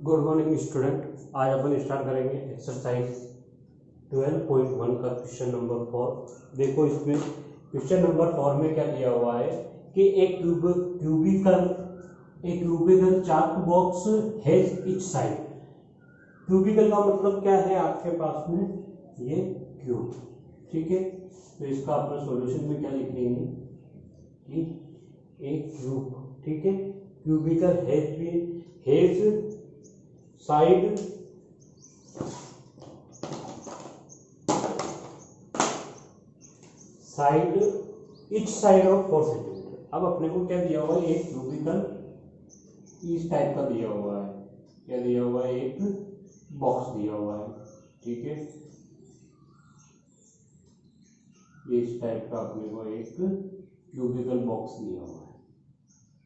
Good morning student. आज अपन start करेंगे exercise 12.1 का क्वेश्चन नंबर 4। देखो इसमें क्वेश्चन नंबर 4 में क्या दिया हुआ है कि एक cubical chart box has each side. Cubical का मतलब क्या है आपके पास में ये क्यूब, ठीक है। तो इसका अपना सॉल्यूशन में क्या लिख लेंगे कि एक क्यूब, ठीक है। Cubical has side each side of 4 centimetre. अब अपने को क्या दिया हुआ है, एक क्यूबिकल इस टाइप का दिया हुआ है। क्या दिया हुआ है, एक बॉक्स दिया हुआ है, ठीक है। इस टाइप का अपने को एक क्यूबिकल बॉक्स दिया हुआ है,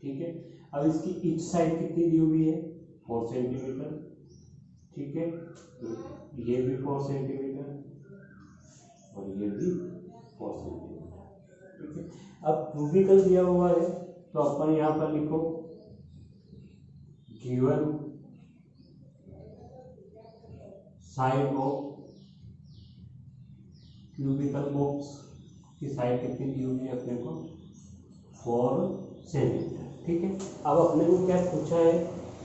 ठीक है। अब इसकी ईच साइड कितनी दी हुई है, 4 सेंटीमीटर, ठीक है। तो ये भी 4 सेंटीमीटर और ये भी 4 सेंटीमीटर, ठीक है। अब क्यूबिकल दिया हुआ है तो अपन यहाँ पर लिखो given side of cubical box की साइड कितनी दी हुई है अपने को, 4 सेंटीमीटर, ठीक है। अब अपने को क्या पूछा है,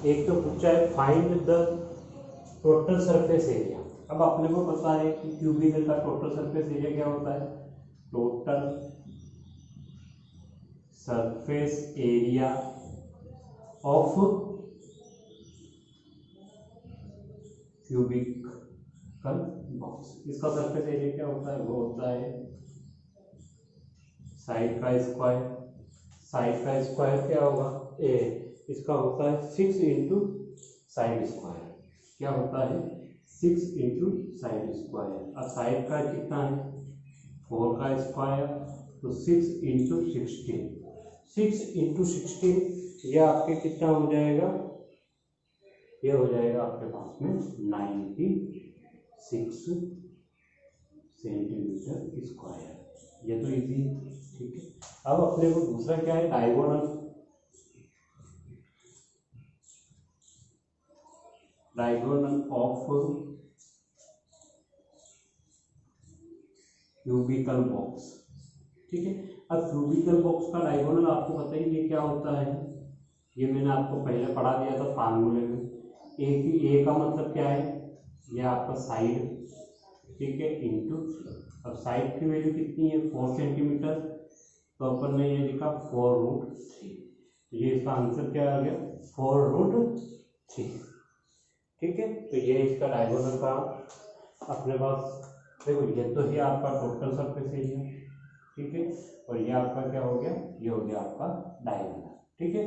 एक तो पूछा है find the total surface area. अब अपने को पता है कि क्यूबिकल का टोटल सरफेस एरिया क्या होता है, total surface area of cubical box. इसका सरफेस एरिया क्या होता है, वो होता है साइड का स्क्वायर। साइड का स्क्वायर क्या होगा, इसका होता है 6 इंटू साइड स्क्वायर। क्या होता है, 6 इंटू साइड स्क्वायर। अब साइड का कितना है, 4 का स्क्वायर, तो 6 इंटू 16। 6 इंटू 16 यह आपके कितना हो जाएगा, ये हो जाएगा आपके पास में 96 सेंटीमीटर स्क्वायर। ये तो इजी, ठीक है। अब अपने को दूसरा क्या है, डायगोनल ऑफ क्यूबिकल बॉक्स, ठीक है। अब क्यूबिकल बॉक्स का डायगोनल आपको पता ही ये क्या होता है, ये मैंने आपको पहले पढ़ा दिया था फार्मूले में। ए का मतलब क्या है, ये आपका साइड, ठीक है, इंटू, अब साइड की वैल्यू कितनी है, 4 सेंटीमीटर, तो अपन ने ये लिखा 4√3। तो ये इसका आंसर क्या आ गया, 4√3, ठीक है। तो ये इसका डायगोनल का अपने पास, देखो ये तो ही आपका टोटल सरफेस एरिया, ठीक है, और ये आपका क्या हो गया, ये हो गया आपका डायगोनल, ठीक है।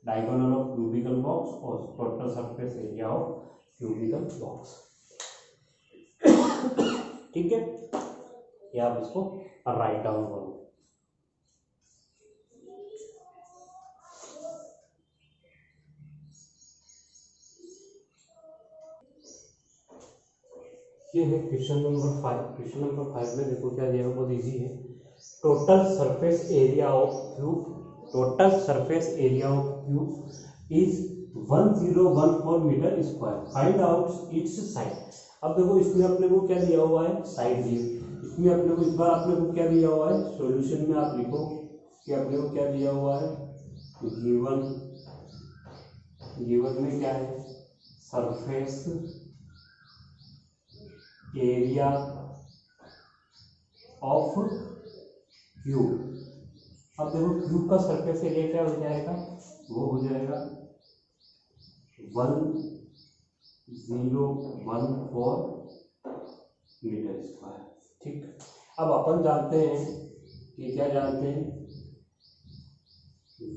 डायगोनल ऑफ क्यूबिकल बॉक्स और total surface area of cubical box, ठीक है। ये आप इसको राइट डाउन करो। ये है क्वेश्चन नंबर 5। क्वेश्चन नंबर 5 में देखो क्या दिया है, बहुत इजी है। Total surface area of cube, total surface area of cube is 1014 metre square. Find out its side. अब देखो इसमें अपने को क्या दिया हुआ है, साइड दी। इसमें अपने को इस बार अपने को क्या दिया हुआ है, सॉल्यूशन में आप लिखो कि अपने को क्या दिया हुआ है, गिवन में क्या है, सरफेस एरिया ऑफ क्यूब। अब देखो क्यूब का सरफेस एरिया क्या हो जाएगा, वो हो जाएगा 1014 मीटर स्क्वायर, ठीक। अब अपन जानते हैं कि क्या जानते हैं,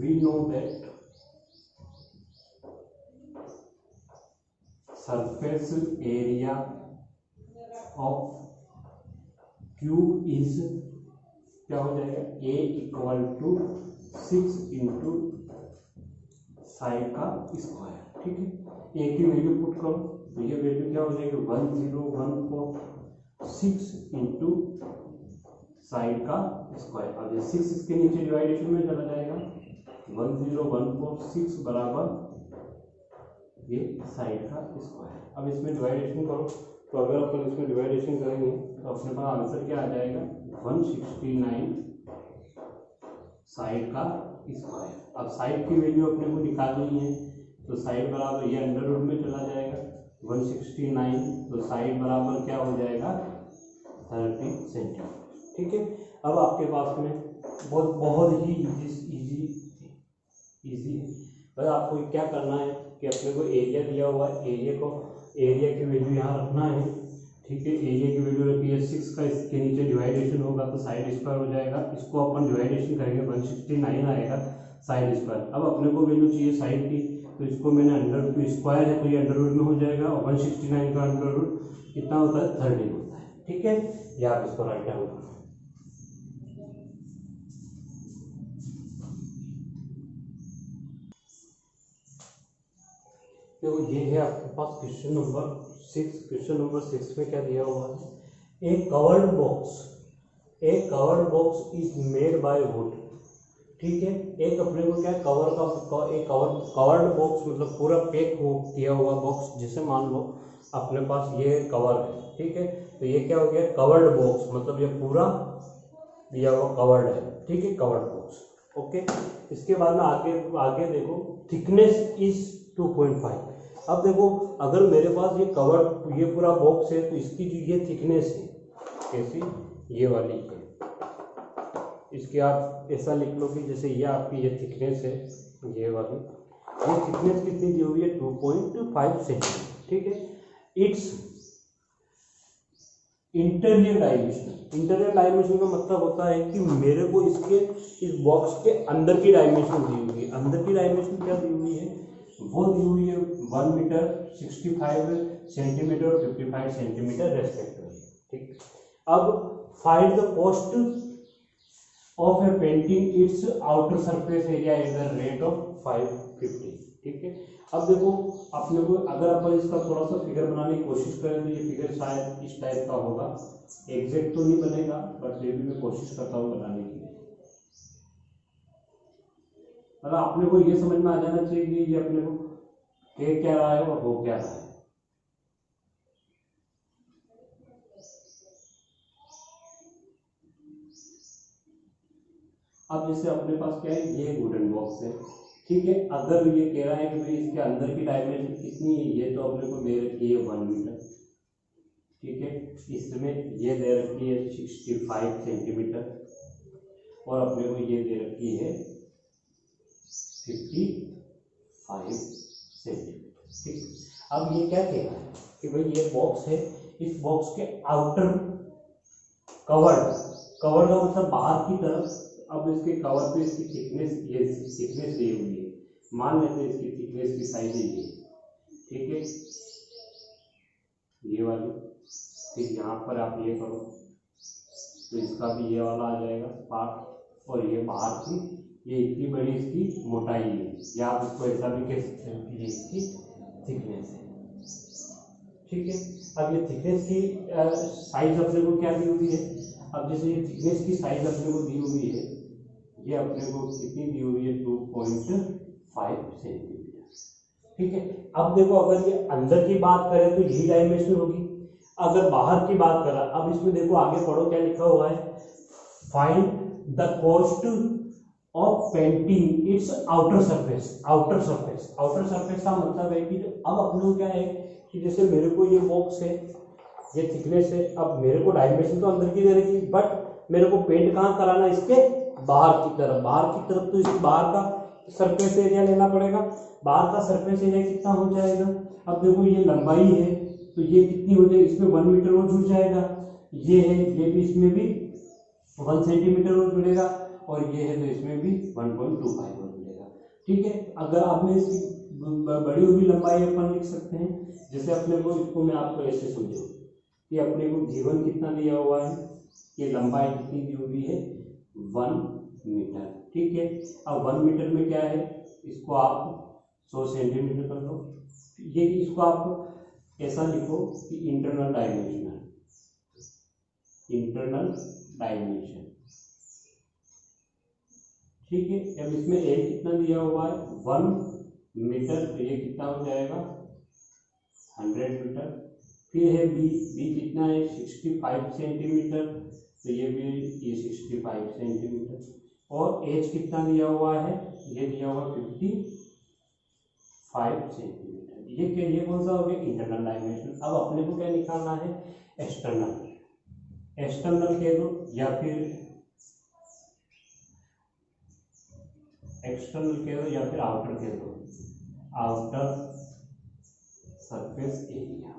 we know that surface area of cube is क्या हो जाएगा, A = 6 इंटू साइड का स्क्वायर, ठीक है। ए की वैल्यू पुट करो तो ये वैल्यू क्या हो जाएगी, 1014 इंटू साइड का स्क्वायर। अब ये 6 इसके नीचे डिवाइडेशन में चला जाएगा, 10146 बराबर ये साइड का स्क्वायर। अब इसमें डिवाइडेशन करो, तो अगर अपन इसमें डिवाइडेशन करेंगे तो अपने पास आंसर क्या आ जाएगा, 169 साइड का स्क्वायर। अब साइड की वैल्यू अपने को निकालनी है, तो साइड बराबर ये अंडर रूट में चला जाएगा 169, तो साइड बराबर क्या हो जाएगा 30 सेंटीमीटर। ठीक है, अब आपके पास में बहुत ही इजी है। बस आपको क्या करना है कि अपने को एरिया दिया हुआ है, एरिया की वैल्यू यहाँ रखना है। ठीक है, एरिया की वैल्यू रखी है 6 का, इसके नीचे डिवाइडेशन होगा तो साइड स्क्वायर हो जाएगा। इसको अपन डिवाइडेशन करेंगे 169 आएगा साइड स्क्वायर। अब अपने को वैल्यू चाहिए साइड की, तो इसको मैंने अंडर रूट स्क्वायर है तो ये अंडर रूट में हो जाएगा, और 169 का अंडर रूट कितना होता है 13 होता है। ठीक है, या आप इसको राइट डाउन करो। देखो ये है आपके पास क्वेश्चन नंबर 6। क्वेश्चन नंबर 6 में क्या दिया हुआ है, a covered box is made by wood. ठीक है, एक अपने को क्या कवर्ड बॉक्स मतलब पूरा पैक हो किया हुआ बॉक्स, जैसे मान लो अपने पास ये कवर है। ठीक है, तो ये क्या हो गया कवर्ड बॉक्स, मतलब ये पूरा दिया हुआ कवर्ड है। ठीक है, कवर्ड बॉक्स। ओके, इसके बाद में आगे देखो, थिकनेस इज 2.5। अब देखो अगर मेरे पास ये पूरा बॉक्स है तो इसकी जो ये थिकनेस है कैसी, ये वाली है, इसकी आप ऐसा लिख लो कि जैसे ये आपकी ये थिकनेस है, ये वाली ये थिकनेस कितनी दी हुई है 2.5 सेंटीमीटर। ठीक है, इट्स इंटीरियर डायमेंशन का मतलब होता है कि मेरे को इस बॉक्स के अंदर की डायमेंशन दी हुई है। अंदर की डायमेंशन क्या दी हुई है, वो दी हुई है 1 मीटर 65 सेंटीमीटर और 55 सेंटीमीटर रेस्पेक्टिवली। ठीक, अब find the cost of A painting it's outer surface area at the rate of 550। ठीक है, अब देखो अपने को अगर अपन इसका थोड़ा सा फिगर बनाने की कोशिश करें तो ये फिगर शायद इस टाइप का होगा। एग्जैक्ट तो नहीं बनेगा बट फिर भी मैं कोशिश करता हूँ बनाने की। मतलब अपने को ये समझ में आ जाना चाहिए कि ये अपने को कह क्या रहा है और हो क्या रहा है। अब जैसे अपने पास क्या है, ये वुडन बॉक्स है। ठीक है, अगर ये कह रहा है कि भाई इसके अंदर की डायमेंशन कितनी है, ये तो अपने को दे रखी है 1 मीटर। ठीक है, इसमें ये दे रखी है 65 सेंटीमीटर और अपने को ये दे रखी है 55 सेंटीमीटर। ठीक, अब ये क्या कह रहा है कि भाई ये बॉक्स है, इस बॉक्स के आउटर कवर का मतलब बाहर की तरफ। अब इसके कवर पे इसकी थिकनेस दी हुई है, मान लेते हैं इसकी थिकनेस की साइज है ये। ठीक है, ये वाली, फिर यहाँ पर आप ये करो तो इसका भी ये वाला आ जाएगा पार्ट, और ये बाहर की ये इतनी बड़ी इसकी मोटाई है, या आप इसको ऐसा भी कह सकते हैं कि ये इसकी थिकनेस है। ठीक है, अब ये थिकनेस की साइज अपने को क्या दी हुई है, अब जैसे ये थिकनेस की साइज अपने को दी हुई है, ये अपने को कितनी दी हुई है 2.5 सेंटीमीटर। ठीक है, अब देखो अगर ये अंदर की बात करें तो यही डायमेंशन होगी, अगर बाहर की बात करें, अब इसमें देखो आगे पढ़ो क्या लिखा हुआ है, find the cost of painting it's outer surface का मतलब है कि जो अब अपने को क्या है कि जैसे मेरे को ये बॉक्स है, ये थिकनेस है, अब मेरे को डायमेंशन तो अंदर की दे रखी, बट मेरे को पेंट कहाँ कराना है, इसके बाहर की तरफ तो इसके बाहर का सरफेस एरिया लेना पड़ेगा। बाहर का सरफेस एरिया कितना हो जाएगा, अब देखो ये लंबाई है तो ये कितनी हो जाएगी, इसमें 1 मीटर और जुड़ जाएगा, ये है ये भी, इसमें भी 1 सेंटीमीटर और जुड़ेगा, और ये है तो इसमें भी 1.25 और जुड़ेगा। ठीक है, अगर आपने इसकी बड़ी हुई लंबाई अपन लिख सकते हैं, जैसे अपने को इसको मैं आपको ऐसे समझो कि अपने को जीवन कितना दिया हुआ है, ये लंबाई कितनी दी हुई है 1 मीटर। ठीक है, अब 1 मीटर में क्या है, इसको आप 100 सेंटीमीटर कर दो, ये इसको आप ऐसा लिखो कि इंटरनल डायमेंशन। ठीक है, अब इसमें एल कितना दिया हुआ है 1 मीटर, तो ये कितना हो जाएगा 100 मीटर। फिर है बी, बी कितना है 65 सेंटीमीटर, तो ये भी ये 65 सेंटीमीटर। और एच कितना दिया हुआ है, ये दिया हुआ 55 सेंटीमीटर। ये कौन सा हो गया इंटरनल डायमेंशन। अब अपने को क्या निकालना है एक्सटर्नल, एक्सटर्नल कह दो या फिर एक्सटर्नल कह दो या फिर आउटर कह दो, आउटर सरफेस एरिया,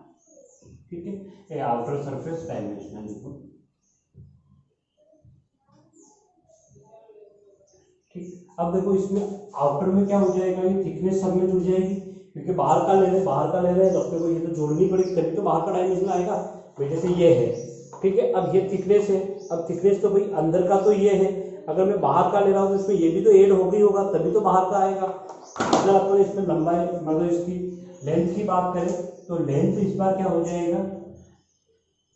ठीक है। ये आउटर सरफेस डायमेंशन लिखो, ठीक। अब देखो इसमें आउटर में क्या हो जाएगा, ये थिकनेस सब में जुड़ जाएगी, क्योंकि बाहर का ले रहे हैं तो अपने को ये तो जोड़नी पड़ेगी तभी तो बाहर का डायमेंशन आएगा। तो जैसे ये है, ठीक है। अब ये थिकनेस है, अब थिकनेस तो भाई अंदर का तो ये है, अगर मैं बाहर का ले रहा हूँ तो इसमें ये भी तो ऐड हो गई होगा तभी तो बाहर का आएगा। अगर अपन इसमें लंबाई मतलब इसकी लेंथ की बात करें तो लेंथ इस बार क्या हो जाएगा,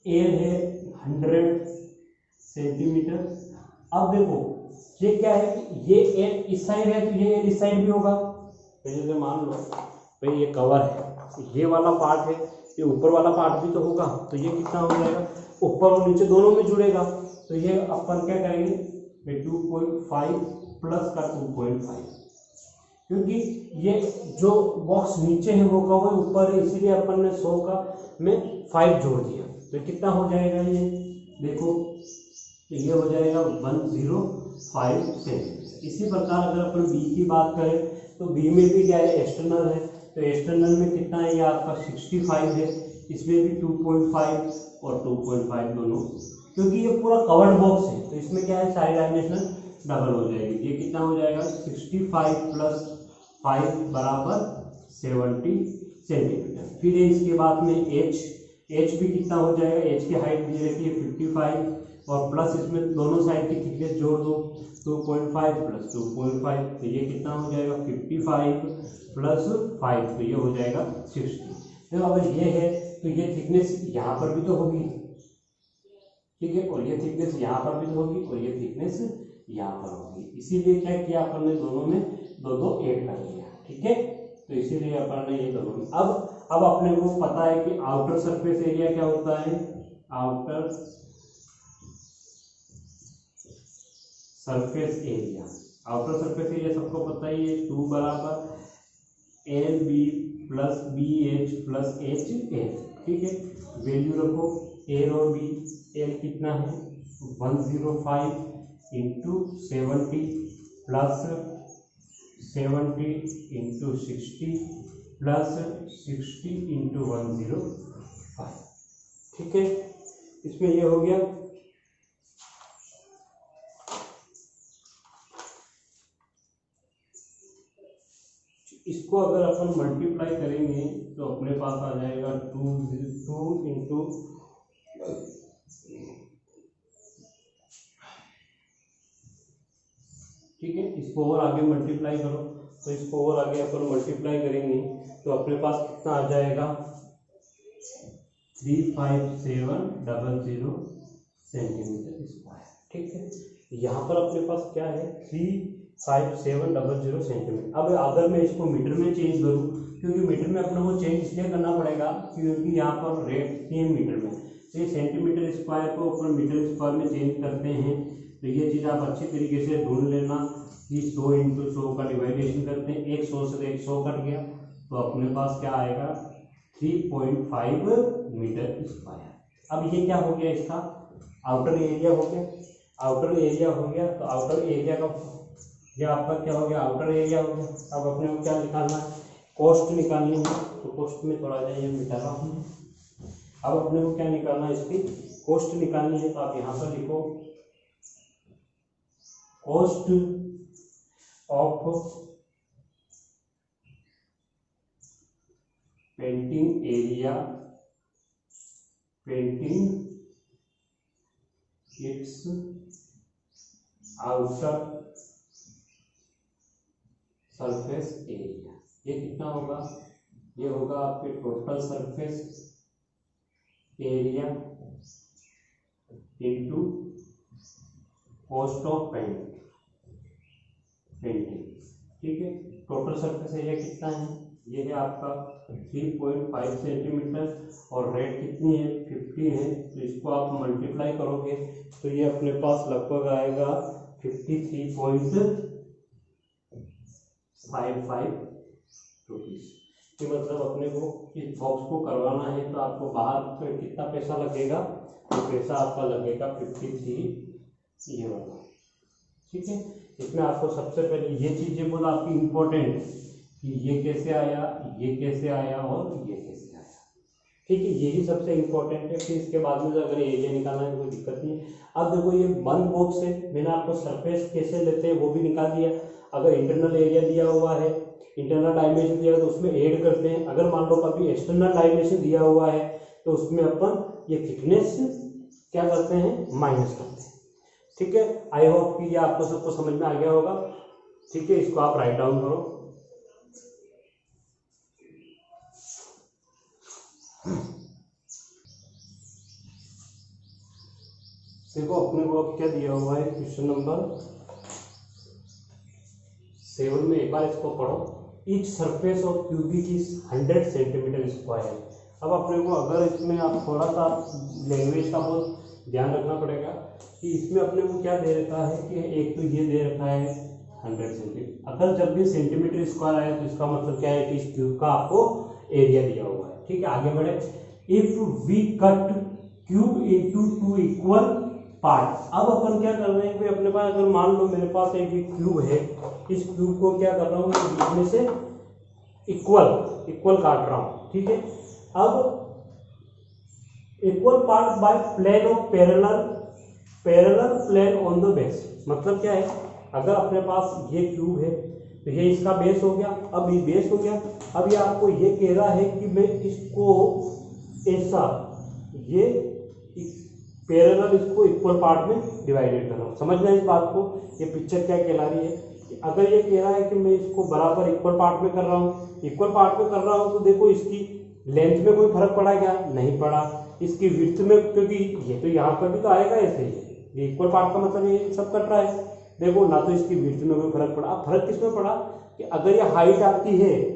एल है 100 सेंटीमीटर। अब देखो ये क्या है कि ये एल इस साइड है तो ये एल इस साइड भी होगा। जैसे मान लो भाई ये कवर है, ये वाला पार्ट है, ये ऊपर वाला पार्ट भी तो होगा, तो ये कितना हो जाएगा ऊपर और नीचे दोनों में जुड़ेगा। तो ये अपन क्या करेंगे 2.5 प्लस का 2.5, क्योंकि ये जो बॉक्स नीचे है वो कवर ऊपर है, इसीलिए अपन ने 100 का में 5 जोड़ दिया। तो कितना हो जाएगा ये देखो, तो ये हो जाएगा 105 सेंटीमीटर। इसी प्रकार अगर अपन बी की बात करें तो बी में भी क्या है एक्सटर्नल है, तो एक्सटर्नल में कितना है ये आपका 65 है, इसमें भी 2.5 और 2.5 दोनों, क्योंकि ये पूरा कवर्ड बॉक्स है तो इसमें क्या है सारी डायमेंशन डबल हो जाएगी। ये कितना हो जाएगा 65 प्लस 5 बराबर 70 सेंटीमीटर। फिर इसके बाद में एच भी कितना हो जाएगा, एच की हाइट दी रहती है 55 और प्लस इसमें दोनों साइड की थिकनेस जोड़ दो 2.5 प्लस 2.5, तो ये कितना हो जाएगा 55 प्लस 5, तो ये हो जाएगा 60। तो अगर ये है तो ये थिकनेस यहाँ पर भी तो होगी, ठीक है, और ये थिकनेस यहाँ पर भी तो होगी और ये थिकनेस यहाँ पर होगी। इसीलिए क्या किया अपन ने दोनों में दो ऐड कर लिया, ठीक है। तो इसीलिए अपन ने ये दोनों में अब अपने को पता है कि आउटर सरफेस एरिया क्या होता है, outer surface area, outer surface area सबको पता ही है 2 बराबर L B plus B H plus H L, ठीक है। वैल्यू रखो एल और बी, एल कितना है 105 into 70 plus 70 into 60 plus 60 into 105, ठीक है। इसमें ये हो गया। इसको अगर अपन मल्टीप्लाई करेंगे तो अपने पास आ जाएगा 2 इंटू ठीक है। इसको और आगे मल्टीप्लाई करो, तो इसको और आगे अपन मल्टीप्लाई करेंगे तो अपने पास कितना आ जाएगा 35700 सेंटीमीटर स्क्वायर, ठीक है। यहाँ पर अपने पास क्या है 35700 सेंटीमीटर। अब अगर मैं इसको मीटर में चेंज करूँ, क्योंकि मीटर में अपने को चेंज इसलिए करना पड़ेगा क्योंकि यहाँ पर रेट सेम मीटर में, तो ये सेंटीमीटर स्क्वायर को अपन मीटर स्क्वायर में चेंज करते हैं। तो ये चीज़ आप अच्छी तरीके से ढूंढ लेना कि 100 इंटू 100 का डिवाइडेशन करते हैं, 100 से 100 कट गया तो अपने पास क्या आएगा 3.5 मीटर स्क्वायर। अब ये क्या हो गया इसका आउटर एरिया हो गया, आउटर एरिया हो गया। तो आउटर एरिया का ये आपका क्या हो गया आउटर एरिया हो गया। अब अपने को क्या निकालना है कॉस्ट निकालनी है, तो कॉस्ट में थोड़ा सा ये मिटाना है। अब अपने को क्या निकालना है इसकी कॉस्ट निकालनी है, तो आप यहाँ पर लिखो cost of painting area, painting it's outer surface area. ये कितना होगा, ये होगा आपके total surface area into cost of painting, ठीक है। टोटल सरफेस एरिया कितना है ये है आपका 3.5 सेंटीमीटर और रेड कितनी है 50 है, तो इसको आप मल्टीप्लाई करोगे तो ये अपने पास लगभग आएगा 53.55 रुपीज़। कि मतलब अपने को इस बॉक्स को करवाना है तो आपको बाहर तो कितना पैसा लगेगा, तो पैसा आपका लगेगा 53 ये वाला। ठीक है, इसमें आपको सबसे पहले ये चीज़ें बोला आपकी इम्पोर्टेंट कि ये कैसे आया, ये कैसे आया और ये कैसे आया। ठीक है, यही सबसे इम्पोर्टेंट है। फिर इसके बाद में अगर एरिया निकालना है तो कोई दिक्कत नहीं है। अब देखो ये बंद बॉक्स है, मैंने आपको सरफेस कैसे लेते हैं वो भी निकाल दिया। अगर इंटरनल एरिया दिया हुआ है, इंटरनल डायमेंशन दिया है तो उसमें ऐड करते हैं। अगर मान लो कभी एक्सटर्नल डायमेंशन दिया हुआ है तो उसमें अपन ये थिकनेस क्या करते हैं, माइनस करते हैं। ठीक है, आई होप कि ये आपको सबको समझ में आ गया होगा। ठीक है, इसको आप राइट डाउन करो। देखो अपने को अब क्या दिया हुआ है, क्वेश्चन नंबर 7 में एक बार इसको पढ़ो। Each surface of cubic is 100 centimetre square. अब अपने को अगर इसमें आप थोड़ा सा लैंग्वेज का बहुत ध्यान रखना पड़ेगा कि इसमें अपने को क्या दे रखा है कि एक तो ये दे रखा है 100 सेंटीमीटर। अगर जब भी सेंटीमीटर स्क्वायर आया तो इसका मतलब क्या है कि इस क्यूब का आपको एरिया दिया हुआ है। ठीक है, आगे बढ़े। If we cut cube into 2 equal part. अब अपन क्या कर रहे हैं कि अपने पास अगर मान लो मेरे पास एक क्यूब है, इस क्यूब को क्या कर रहा हूँ बीच में से इक्वल काट रहा हूँ। ठीक है, अब equal part by plane of parallel plane on the base. मतलब क्या है, अगर अपने पास ये क्यूब है तो ये इसका बेस हो गया। अब ये बेस हो गया, अब ये आपको ये कह रहा है कि मैं इसको ऐसा ये पैरेलल इसको इक्वल पार्ट में डिवाइडेड कर रहा हूँ। समझना इस बात को, ये पिक्चर क्या कहला रही है कि अगर ये कह रहा है कि मैं इसको बराबर इक्वल पार्ट में कर रहा हूँ, इक्वल पार्ट में कर रहा हूँ तो देखो इसकी लेंथ में कोई फर्क पड़ा क्या, नहीं पड़ा। इसकी विड्थ में, क्योंकि ये तो यहाँ पर भी तो आएगा ऐसे ही, ये इक्वल पार्ट का मतलब ये सब कट रहा है। देखो ना तो इसकी विड्थ में कोई फर्क पड़ा। अब फर्क किसमें पड़ा कि अगर ये हाइट आती है,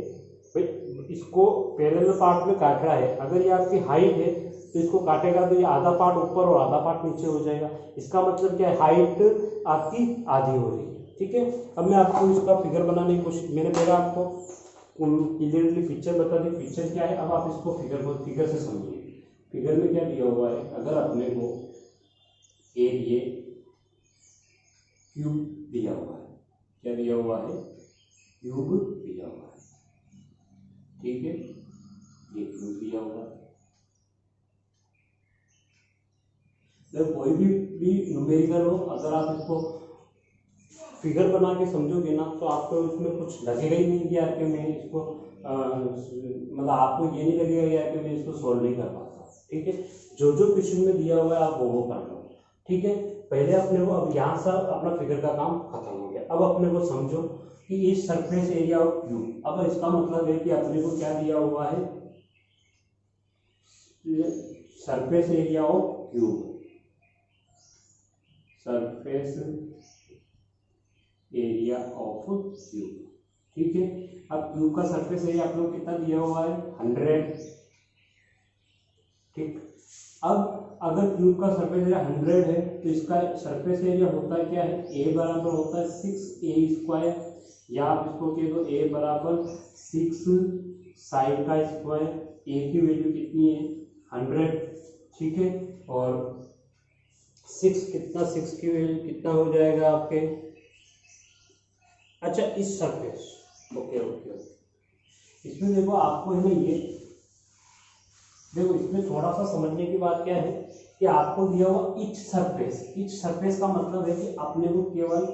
इसको पैरेलल पार्ट में काट रहा है, अगर ये आपकी हाइट है तो इसको काटेगा तो ये आधा पार्ट ऊपर और आधा पार्ट नीचे हो जाएगा। इसका मतलब क्या है, हाइट आपकी आधी हो रही है। ठीक है, अब मैं आपको इसका फिगर बनाने की कोशिश, मैंने पहले आपको क्लियरली पिक्चर बता दी, पिक्चर क्या है। अब आप इसको फिगर से समझिए। फिगर में क्या दिया हुआ है, अगर अपने को एक ये क्यूब दिया हुआ है, क्या दिया हुआ है, क्यूब दिया हुआ है। ठीक है, ये क्यूब दिया हुआ है। जब कोई भी न्यूमेरिकल हो, अगर आप इसको फिगर बना के समझोगे ना तो आपको इसमें कुछ लगेगा ही नहीं कि यार कि मैं इसको मतलब आपको ये नहीं लगेगा यार कि मैं इसको सॉल्व नहीं कर पाता। ठीक है, जो जो क्वेश्चन में दिया हुआ है आप वो कर लो। ठीक है, पहले अपने को, अब यहाँ से अपना फिगर का काम खत्म हो गया। अब अपने को समझो कि इस सरफेस एरिया ऑफ क्यूब। अब इसका मतलब है कि अपने को क्या दिया हुआ है, surface area of cube, surface area of cube. ठीक है, अब क्यूब का सरफेस एरिया आप लोग कितना दिया हुआ है, 100। ठीक, अब अगर क्यूब का सरफेस एरिया 100 है तो इसका सरफेस एरिया होता है क्या है, ए बराबर होता है 6a², या आप इसको कह दो a बराबर 6 साइड का स्क्वायर। ए की वैल्यू कितनी है, 100। ठीक है, और 6 कितना, 6 की वैल्यू कितना हो जाएगा आपके, अच्छा इस सरफेस, ओके ओके ओके। इसमें देखो आपको है ना, ये देखो इसमें थोड़ा सा समझने की बात क्या है कि आपको दिया हुआ ईच सरफेस। ईच सरफेस का मतलब है कि आपने को केवल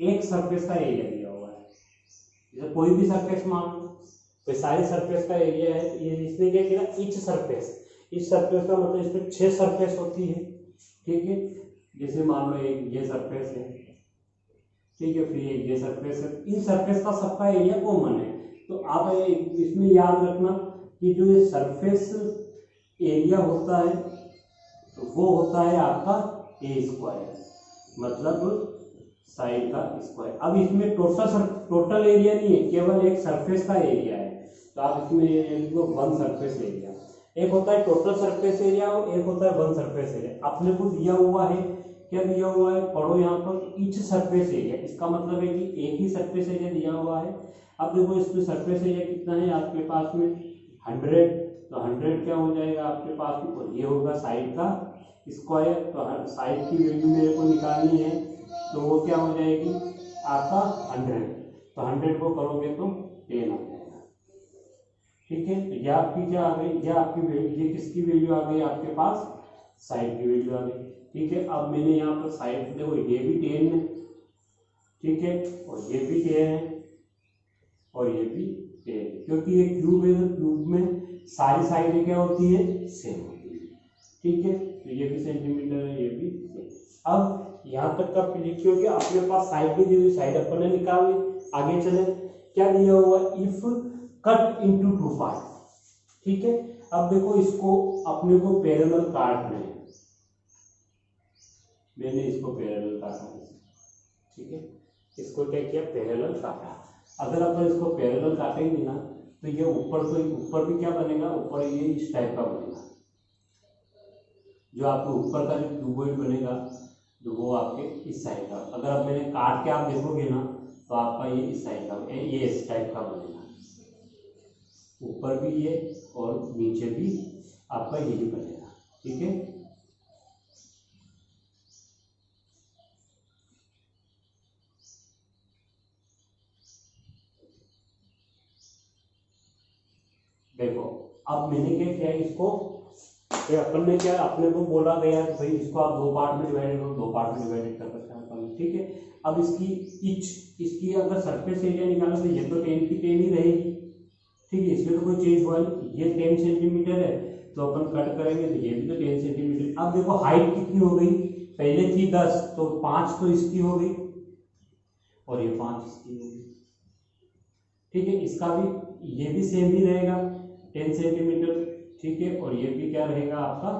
एक सरफेस का एरिया दिया हुआ है। जैसे कोई भी सरफेस मान लो, तो सारी सरफेस का एरिया है, ये इसने क्या किया, ईच सरफेस। इस सरफेस का मतलब इसमें 6 सरफेस होती है। ठीक है, जैसे मान लो एक ये सरफेस है, ठीक है, फिर ये सरफेस है, इन सरफेस का सबका एरिया कॉमन है। तो आप इसमें याद रखना कि जो ये सरफेस एरिया होता है तो वो होता है आपका a², मतलब साइड का स्क्वायर। अब इसमें टोटल एरिया नहीं है, केवल एक सरफेस का एरिया है। तो आप इसमें ये लिख लो वन सरफेस एरिया। एक होता है टोटल सरफेस एरिया और एक होता है वन सरफेस एरिया। अपने को दिया हुआ है, क्या दिया हुआ है, पढ़ो यहाँ पर ईच सरफेस एरिया। इसका मतलब है कि एक ही सरफेस एरिया दिया हुआ है। अब देखो इसमें सरफेस एरिया कितना है आपके पास में 100, तो 100 क्या हो जाएगा आपके पास में, और ये होगा साइड का स्क्वायर। तो साइड की वैल्यू मेरे को निकालनी है, तो वो क्या हो जाएगी आपका 100। तो 100 को करोगे तो 10 आ जाएगा। ठीक है, तो यह आपकी क्या आ गई, यह आपकी वैल्यू, ये किसकी वैल्यू आ गई आपके पास, साइड की वैल्यू आ गई। ठीक है, अब मैंने यहाँ पर साइड देखो ये भी 10 है, ठीक है, और ये भी 10 है और ये भी 10 है, क्योंकि ये क्यूब है तो क्यूब में सारी साइडें क्या होती है, सेम होती है। ठीक है, तो ये भी सेंटीमीटर है, ये भी सेम। अब यहाँ तक का क्लियर, क्योंकि अपने पास साइड भी दी हुई, साइड अपन ने निकाल ली। आगे चले, क्या दिया हुआ, इफ कट इनटू 2 पार्ट। ठीक है, अब देखो इसको अपने को पैरेलल काटना है, मैंने इसको पैरेलल काटा। ठीक है, इसको क्या किया, पैरेलल काटा। अगर अपन इसको पैरेलल काटेंगे ना, तो ये ऊपर, तो ऊपर भी क्या बनेगा, ऊपर ये इस टाइप का बनेगा। जो आपके ऊपर का जो क्यूबॉइड बनेगा, तो वो आपके इस साइड का। अगर अब मैंने काट के आप देखोगे ना, तो आपका ये इस साइड का, ये इस टाइप का बनेगा। ऊपर भी ये और नीचे भी आपका यही बनेगा। ठीक है, देखो अब मैंने क्या किया इसको, अपन ने क्या, अपने को बोला गया कि भाई इसको आप 2 पार्ट में डिवाइड करो, 2 पार्ट में डिवाइड कर सकते हैं अपन। ठीक है, अब इसकी इसकी अगर सरफेस एरिया निकालो तो ये तो 10 की 10 ही रहेगी। ठीक है, इसमें तो कोई चेंज हुआ नहीं। ये 10 सेंटीमीटर है, तो अपन कट करेंगे तो ये भी तो 10 सेंटीमीटर। अब देखो हाइट कितनी हो गई, पहले थी 10, तो 5 तो इसकी हो गई और ये 5 इसकी हो गई। ठीक है, इसका भी, ये भी सेम ही रहेगा 10 सेंटीमीटर। ठीक है, और ये भी क्या रहेगा आपका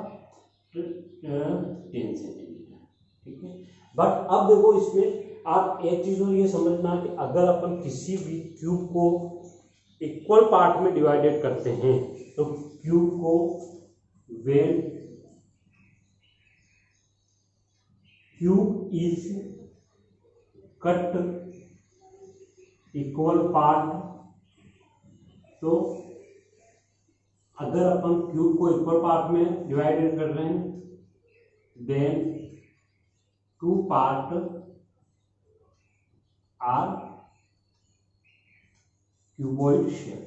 10 सेंटीमीटर। ठीक है, बट अब देखो इसमें आप एक चीज और ये समझना कि अगर अपन किसी भी क्यूब को इक्वल पार्ट में डिवाइडेड करते हैं, तो क्यूब को when cube is cut equal part, तो अगर अपन क्यूब को इक्वल पार्ट में डिवाइडेड कर रहे हैं, then 2 part are cuboid shape.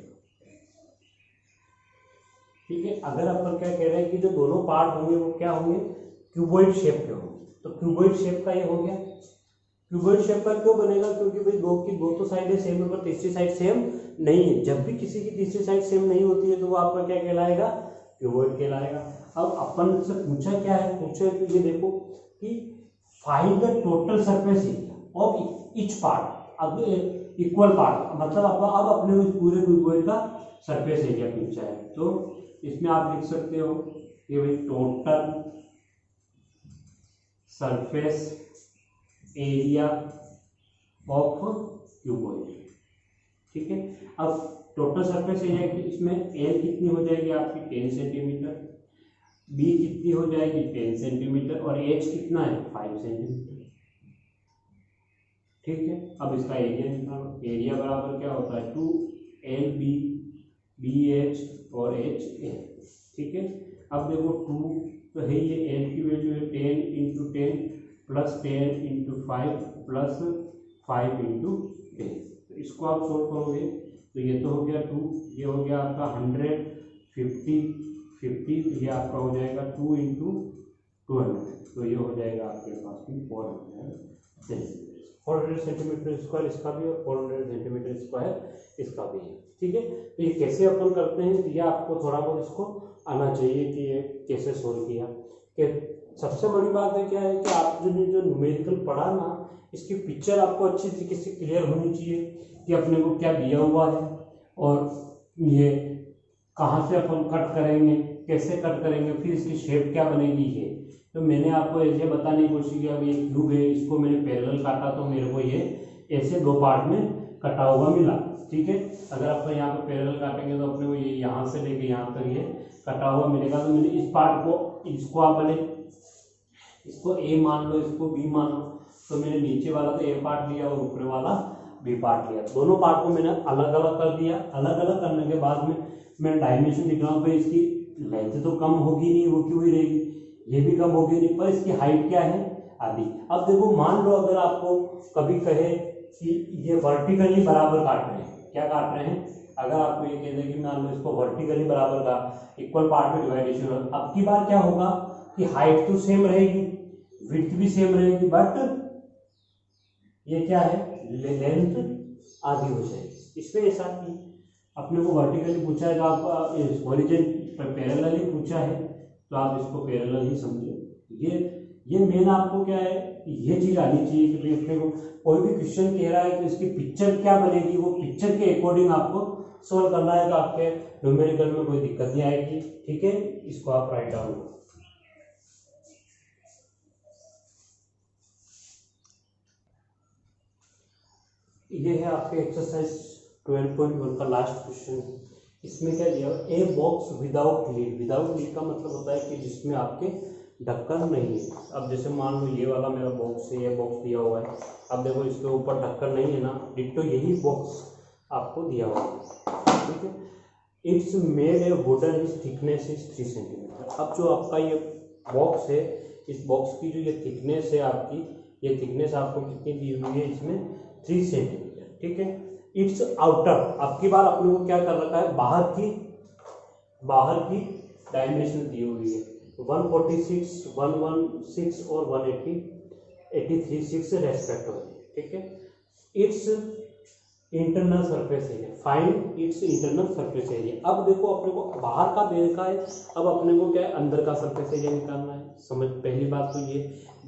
ठीक है, अगर अपन क्या कह रहे हैं कि जो दोनों पार्ट होंगे वो क्या होंगे, क्यूबॉइड शेप के होंगे। तो क्यूबॉइड शेप का ये हो गया। क्यूबॉइड शेप का क्यों बनेगा, क्योंकि भाई दो तो साइडें सेम है पर तीसरी साइड सेम नहीं है। जब भी किसी की तीसरी साइड सेम नहीं होती है तो वो आपका क्या कहलाएगा, क्यूबॉइड कहलाएगा। अब अपन से पूछा क्या है, पूछा है तो ये देखो कि find the total surface area of each part. अब इक्वल पार्ट मतलब अब अपने उस पूरे क्यूबॉइड का सरफेस एरिया पूछा है, तो इसमें आप लिख सकते हो कि भाई total surface area of cuboid. ठीक है, अब टोटल सरफेस एरिया इसमें एल कितनी हो जाएगी आपकी 10 सेंटीमीटर, बी कितनी हो जाएगी 10 सेंटीमीटर और एच कितना है 5 सेंटीमीटर। ठीक है, अब इसका एरिया निकालो। एरिया बराबर क्या होता है 2 LB BH और HA। ठीक है, अब देखो 2 तो है, ये L की वैल्यू है 10 × 10 प्लस 10 × 5 प्लस 5 × 10। तो इसको आप सोल्व करोगे तो ये तो हो गया 2, ये हो गया आपका 100, 50, ये आपका हो जाएगा 2 × 200, तो ये हो जाएगा आपके पास में 400 सेंटीमीटर स्क्वायर इसका भी और 400 सेंटीमीटर स्क्वायर इसका भी है। ठीक है, तो ये कैसे अपन करते हैं, ये आपको थोड़ा बहुत इसको आना चाहिए कि ये कैसे सोल्व किया। कि सबसे बड़ी बात है क्या है कि आप जो न्यूमेरिकल पढ़ा ना, इसकी पिक्चर आपको अच्छी तरीके से क्लियर होनी चाहिए कि अपने को क्या दिया हुआ है और ये कहाँ से अपन कट करेंगे, कैसे कट करेंगे, फिर इसकी शेप क्या बनेगी। ये तो मैंने आपको ऐसे बताने की कोशिश की, अब ये क्यूब है, इसको मैंने पैरेलल काटा तो मेरे को ये ऐसे 2 पार्ट में कटा हुआ मिला। ठीक है, अगर अपन यहाँ पे पैरेलल काटेंगे तो अपने को ये यहाँ से लेके यहाँ तक ये कटा हुआ मिलेगा। तो मैंने इस पार्ट को, इसको आप भले इसको ए मान लो, इसको बी मान लो, तो मैंने नीचे वाला तो ए पार्ट लिया और ऊपर वाला बी पार्ट लिया। दोनों पार्ट को मैंने अलग अलग कर दिया। अलग अलग करने के बाद में मैं डायमेंशन दिख रहा हूँ, भाई इसकी लेंथ तो कम होगी नहीं, वो क्यों ही रहेगी, ये भी कम होगी नहीं, पर इसकी हाइट क्या है, आधी। अब देखो मान लो अगर आपको कभी कहे कि ये वर्टिकली बराबर काट रहे हैं, क्या काट रहे हैं, अगर आपको ये कह दे कि मान लो इसको वर्टिकली बराबर का इक्वल पार्ट में डिवाइडेशन हो, अब की बार क्या होगा कि हाइट तो सेम रहेगी, विड्थ भी सेम रहेगी, बट ये क्या है, लेंथ आधी हो जाएगी। इसमें ऐसा कि अपने को वर्टिकली पूछा है तो आप हॉरिजॉन्टल पैरेलली पूछा है तो आप इसको पैरेलल ही समझो। ये मेन आपको क्या है, ये चीज आनी चाहिए कि भाई अपने को कोई भी क्वेश्चन कह रहा है तो इसकी पिक्चर क्या बनेगी, वो पिक्चर के अकॉर्डिंग आपको सोल्व करना है, तो आपके न्यूमेरिकल में कोई दिक्कत नहीं आएगी। ठीक है, इसको आप राइट डाउन करो। ये है आपके एक्सरसाइज 12.1 का लास्ट क्वेश्चन। इसमें क्या दिया, a box without lead. Without lead का मतलब होता है कि जिसमें आपके ढक्कन नहीं है। अब जैसे मान लो ये वाला मेरा बॉक्स है, ये बॉक्स दिया हुआ है, अब देखो इसके ऊपर ढक्कन नहीं है ना, डिट्टो यही बॉक्स आपको दिया हुआ है। ठीक है, it's made a wooden, is thickness is 3 centimetre. अब जो आपका ये बॉक्स है, इस बॉक्स की जो ये थिकनेस है आपकी, ये थिकनेस आपको कितनी दी हुई है, इसमें 3 सेंटीमीटर। ठीक है, इट्स आउटर, अब की बार अपने को क्या कर रखा है, बाहर की डायमेंशन दी हुई है 146, 116 और 183 रेस्पेक्टिवली। ठीक है, it's internal surface area, find its internal surface area. अब देखो अपने को बाहर का देखा है, अब अपने को क्या है, अंदर का सरफेस एरिया निकालना है। समझ, पहली बात तो ये।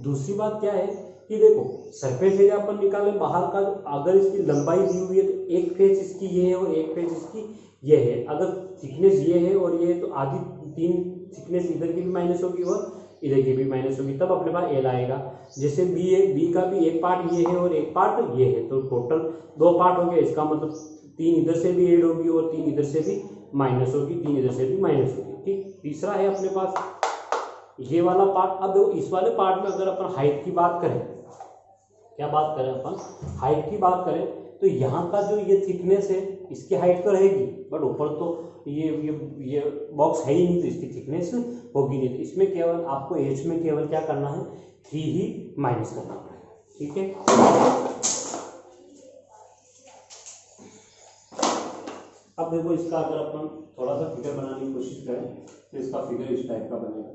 दूसरी बात क्या है कि देखो सरफेस एरिया अपन निकाले बाहर का, अगर इसकी लंबाई दी हुई है तो एक फेस इसकी ये है और एक फेस इसकी ये है। अगर थिकनेस ये है और ये है तो आधी 3 थिकनेस इधर की भी माइनस होगी और इधर की भी माइनस होगी, तब अपने पास एल आएगा। जैसे बी है, बी का भी एक पार्ट ये है और एक पार्ट ये है, तो टोटल 2 पार्ट हो गए। इसका मतलब 3 इधर से भी ऐड होगी और 3 इधर से भी माइनस होगी, 3 इधर से भी माइनस होगी। ठीक, तीसरा है अपने पास ये वाला पार्ट। अब देखो इस वाले पार्ट में अगर अपन हाइट की बात करें, क्या बात करें अपन, हाइट की बात करें, तो यहाँ का जो ये थिकनेस है इसकी हाइट तो रहेगी, बट ऊपर तो ये बॉक्स है ही नहीं, तो इसकी थिकनेस होगी नहीं। तो इसमें केवल आपको एच में केवल क्या करना है, 3 ही माइनस करना पड़ेगा। ठीक है, अब देखो इसका अगर अपन थोड़ा सा फिगर बनाने की कोशिश करें तो इसका फिगर इस टाइप का बनेगा।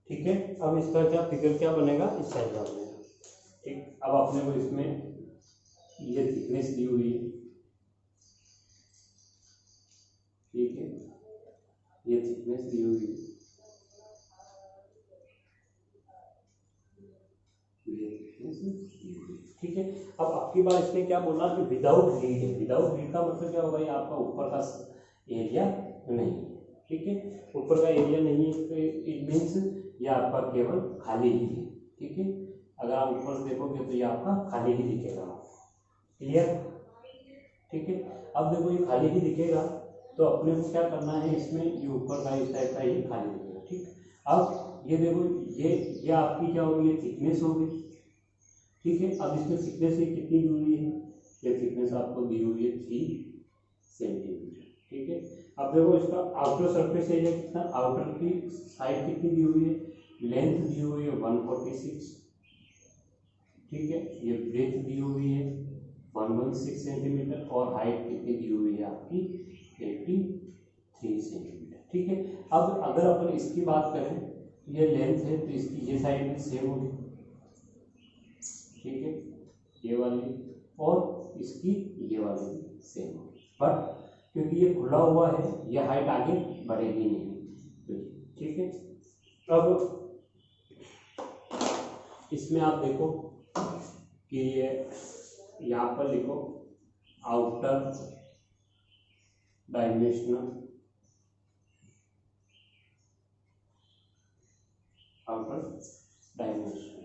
ठीक है, अब इसका क्या फिगर क्या बनेगा, इस टाइप का बनेगा। ठीक, अब अपने को इसमें ये थिकनेस दी हुई है, ठीक है, ये थिकनेस दी हुई है, ये थिकनेस दी हुई है। ठीक है, अब आपकी बार इसने क्या बोला कि विदाउट लीड है। विदाउट लीड का मतलब क्या होगा, ये आपका ऊपर का एरिया नहीं है। ठीक है, ऊपर का एरिया नहीं है, इट मीन्स ये आपका केवल खाली ही है। ठीक है, अगर आप ऊपर से देखोगे तो ये आपका खाली ही दिखेगा। क्लियर? ठीक है, अब देखो ये खाली ही दिखेगा तो अपने को क्या करना है, इसमें ये ऊपर का इस टाइप का ये खाली दिखेगा। ठीक, अब ये देखो ये आपकी क्या होगी, ये थिकनेस होगी। ठीक है, अब इसमें थिकनेस ये कितनी दी हुई है, ये थिकनेस आपको दी हुई है 3 सेंटीमीटर। ठीक है, अब देखो इसका आउटर सरफेस एरिया कितना, आउटर की साइड कितनी दी हुई है, लेंथ दी हुई है 146। ठीक है, ये ब्रेथ दी हुई है 116 सेंटीमीटर और हाइट कितनी दी हुई है आपकी 83 सेंटीमीटर। ठीक है, अब अगर अपन इसकी बात करें, ये लेंथ है तो इसकी ये साइड भी सेम होगी। ठीक है, ये वाली और इसकी ये वाली भी सेम होगी, बट क्योंकि ये खुला हुआ है ये हाइट आगे बढ़ेगी नहीं। ठीक है, अब इसमें आप देखो कि ये यहाँ पर लिखो आउटर डायमेंशनल आउटर डायमेंशनल,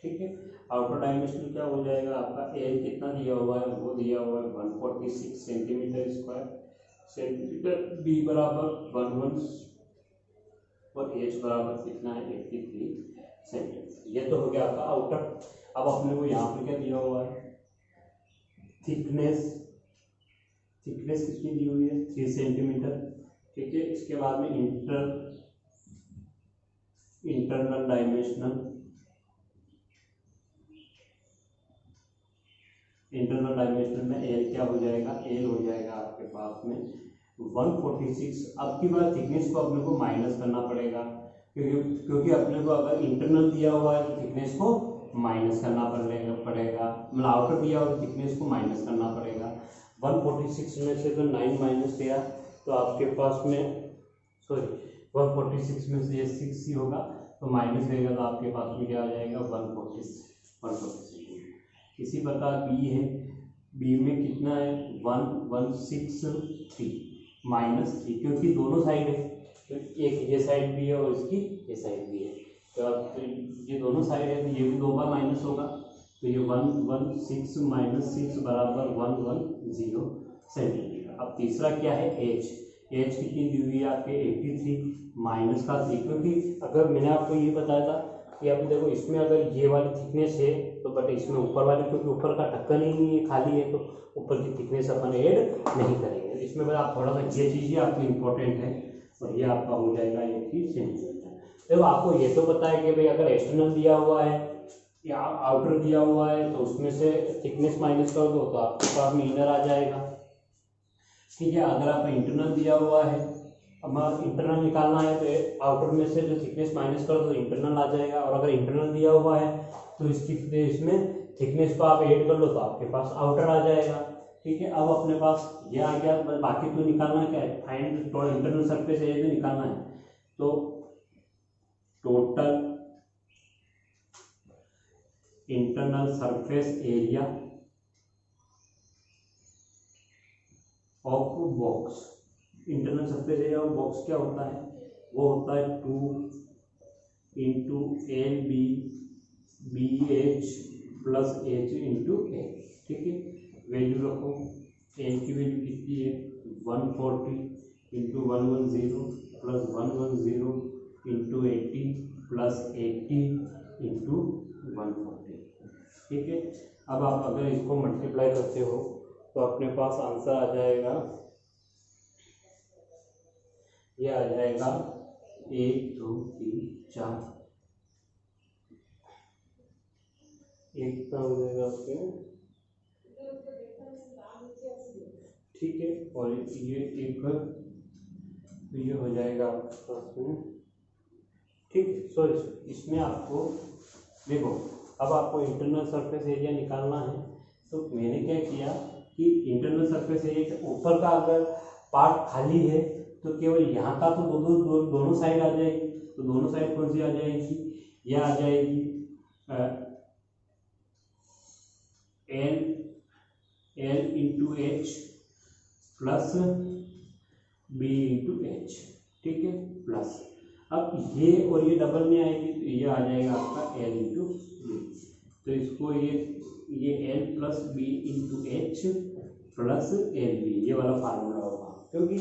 ठीक है। आउटर डायमेंशनल क्या हो जाएगा आपका, एल कितना दिया हुआ है, वो दिया हुआ है 146 सेंटीमीटर स्क्वायर सेंटीमीटर, बी बराबर 11 और एच बराबर कितना है 83 सेंटीमीटर। ये तो हो गया आपका आउटर। अब अपने को यहाँ पे क्या दिया हुआ है, थिकनेस कितनी दी हुई है 3 सेंटीमीटर, ठीक है। इसके बाद में इंटरनल डायमेंशनल में एल क्या हो जाएगा, एल हो जाएगा आपके पास में 146। अब की बार थिकनेस को अपने को माइनस करना पड़ेगा, क्योंकि अपने को अगर इंटरनल दिया हुआ है तो थिकनेस को माइनस करना पड़ेगा, मतलब आउटर दिया हुआ थिकनेस को माइनस करना पड़ेगा। 146 में से तो 9 माइनस किया तो आपके पास में 146 में से ये 6 ही होगा, तो माइनस रहेगा तो आपके पास में क्या आ जाएगा 146। इसी प्रकार बी है, बी में कितना है 1163 -3, क्योंकि दोनों साइड है, तो एक ये साइड भी है और इसकी ये साइड भी है, तो अब ये दोनों साइड है तो ये भी 2 बार माइनस होगा, तो ये 116 - 6 बराबर 110 सेंटीमीटर। अब तीसरा क्या है एच कितनी दी हुई है आपके 83 माइनस का 3, क्योंकि अगर मैंने आपको ये बताया था कि आप देखो इसमें अगर ये वाली थिकनेस है तो बट इसमें ऊपर वाली, क्योंकि ऊपर का ढक्कन ही नहीं है, खाली है, तो ऊपर की थिकनेस अपन ऐड नहीं करेंगे। इसमें बस आप थोड़ा सा ये चीज़ें आपकी इंपॉर्टेंट है, और ये आपका हो जाएगा 80 सेंटीमीटर। देखो आपको ये तो पता है कि भाई अगर एक्सटर्नल दिया हुआ है या आउटर दिया हुआ है तो उसमें से थिकनेस माइनस कर दो तो आपके पास में इनर आ जाएगा, ठीक है। अगर आप इंटरनल दिया हुआ है, अब इंटरनल निकालना है तो आउटर में से जो थिकनेस माइनस कर दो इंटरनल आ जाएगा, और अगर इंटरनल दिया हुआ है तो इसमें थिकनेस को आप ऐड कर लो तो आपके पास आउटर आ जाएगा, ठीक है। अब अपने पास ये आ गया, बाकी तो निकालना क्या है, फाइंड इंटरनल सरफेस एरिया तो निकालना है, तो total internal surface area of box, internal surface area of box क्या होता है, वो होता है 2 × LBH + H × A, ठीक है। वैल्यू रखो, एल की वैल्यू कितनी है 140 × 110 + 110 × 80 + 80 × 140, ठीक है। अब आप अगर इसको मल्टीप्लाई करते हो तो अपने पास आंसर आ जाएगा, ये आ जाएगा 1 2 3 4, एक कितना हो जाएगा आपके, ठीक है। और ये एक तो ये हो जाएगा आपके पास में, ठीक है। सॉरी इसमें आपको देखो, अब आपको इंटरनल सरफेस एरिया निकालना है, तो मैंने क्या किया कि इंटरनल सरफेस एरिया के ऊपर का अगर पार्ट खाली है तो केवल यहाँ का तो दोनों साइड आ जाएगी, तो दोनों साइड कौन सी आ जाएगी, यह आ जाएगी L × H + B × H, ठीक है, प्लस अब ये और ये डबल में आएगी तो ये आ जाएगा आपका L × B, तो इसको ये L + B × H + LB ये वाला फार्मूला होगा, क्योंकि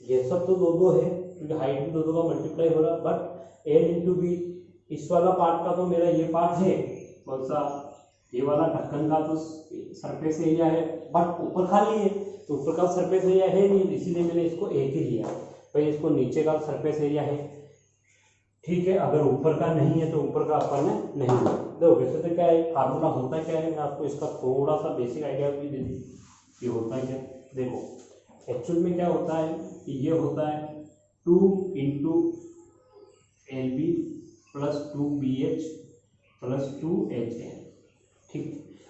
ये सब तो दो है, क्योंकि हाइट भी दो का मल्टीप्लाई हो रहा है, बट L × B इस वाला पार्ट का तो मेरा ये पार्ट है, कौन सा, ये वाला ढक्कन का तो सरफेस एरिया है, बट ऊपर खाली है, तो ऊपर का सरफेस एरिया है नहीं, इसीलिए मैंने इसको एक ही लिया भाई, इसको नीचे का सरफेस एरिया है, ठीक है। अगर ऊपर का नहीं है तो ऊपर का अपन ने नहीं लिया। देखो वैसे तो क्या है फार्मूला होता क्या है, मैं आपको इसका थोड़ा सा बेसिक आइडिया भी दे दी, ये होता है क्या, देखो एक्चुअल में क्या होता है कि ये होता है 2 × LB + 2BH + 2HL, ठीक।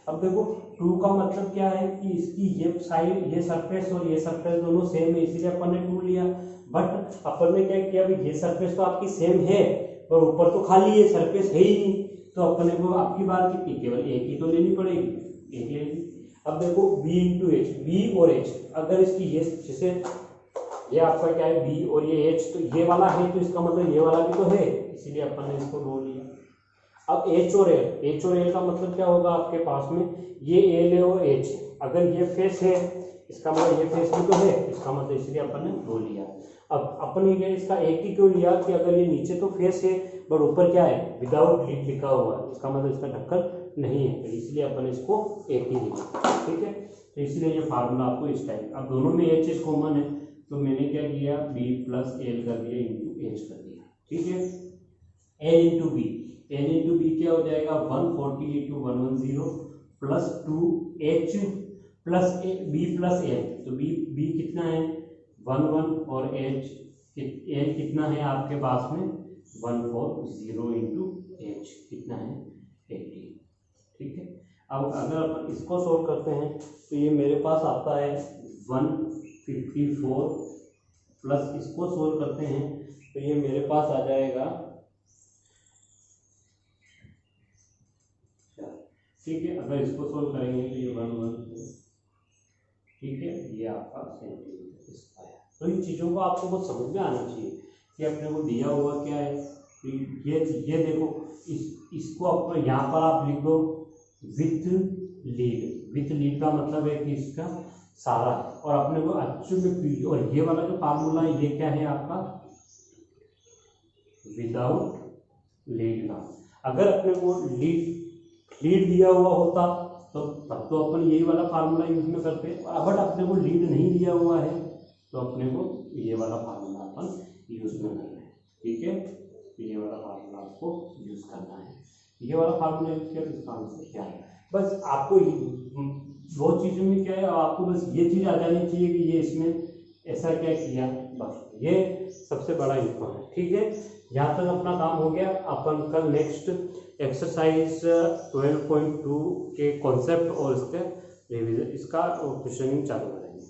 अब देखो 2 का मतलब क्या है कि इसकी ये साइड, ये सरफेस और ये सरफेस दोनों सेम है, इसीलिए अपन ने 2 लिया, बट अपन ने क्या किया भाई, ये सरफेस तो आपकी सेम है पर ऊपर तो खाली है, सरफेस है ही नहीं, तो अपने को आपकी बार कितनी, केवल एक ही तो लेनी पड़ेगी, एक ले ली। अब देखो B × H, B और H अगर इसकी ये जैसे ये आपका क्या है बी और ये एच, तो ये वाला है तो इसका मतलब ये वाला भी तो है, इसीलिए अपन ने इसको रो लिया। अब एच और एल का मतलब क्या होगा आपके पास में, ये एल है और एच है, अगर ये फेस है इसका मतलब ये फेस भी तो है, इसका मतलब इसलिए अपन ने रो लिया। अब अपन ये इसका एक ही क्यों लिया कि अगर ये नीचे तो फेस है बट ऊपर क्या है विदाउट लीड लिखा हुआ है, इसका मतलब इसका ढक्कन नहीं है, तो इसलिए अपन इसको एक ही लिखा, ठीक है। तो इसलिए ये फार्मूला आपको इस टाइप, अब दोनों में एच एच कॉमन है तो मैंने क्या किया बी प्लस एल कर दिया इंटू एच कर दिया, ठीक है। L into B, L into B क्या हो जाएगा 140 into 110 plus 2h plus B plus L, तो बी कितना है 11 और एल कितना है आपके पास में 140 इंटू एच कितना है 80, ठीक है। अब अगर अपन इसको सोल्व करते हैं तो ये मेरे पास आता है 154 प्लस इसको सोल्व करते हैं तो ये मेरे पास आ जाएगा, ठीक है। अगर इसको सोल्व करेंगे तो ये 114, ठीक है, ये आपका सेंटीमीटर स्क्वायर। तो इन चीज़ों को आपको बहुत समझ में आना चाहिए कि अपने को दिया हुआ क्या है, ये देखो इसको अपन यहाँ पर आप लिख दो विथ लीड का मतलब है कि इसका सारा, और अपने को एक्चुअल में पी, और ये वाला जो फार्मूला है ये क्या है आपका विदाउट लीड का। अगर अपने को लीड दिया हुआ होता तो तब तो अपन यही वाला फार्मूला यूज में करते, बट अपने को लीड नहीं दिया हुआ है तो अपने को ये वाला फार्मूला अपन यूज में करना है, ठीक है। ये वाला फार्मूला आपको यूज करना है, ये वाला फार्मूला यूज किया तो इसका आंसर क्या है। बस आपको बहुत चीज़ों में क्या है, आपको बस ये चीज़ आ जानी चाहिए कि ये इसमें ऐसा क्या किया, बस ये सबसे बड़ा इन्फो है, ठीक है। यहाँ तक अपना काम हो गया। अपन कल नेक्स्ट एक्सरसाइज 12.2 के कॉन्सेप्ट और इसके रिवीजन इसका क्वेश्चनिंग चालू करेंगे।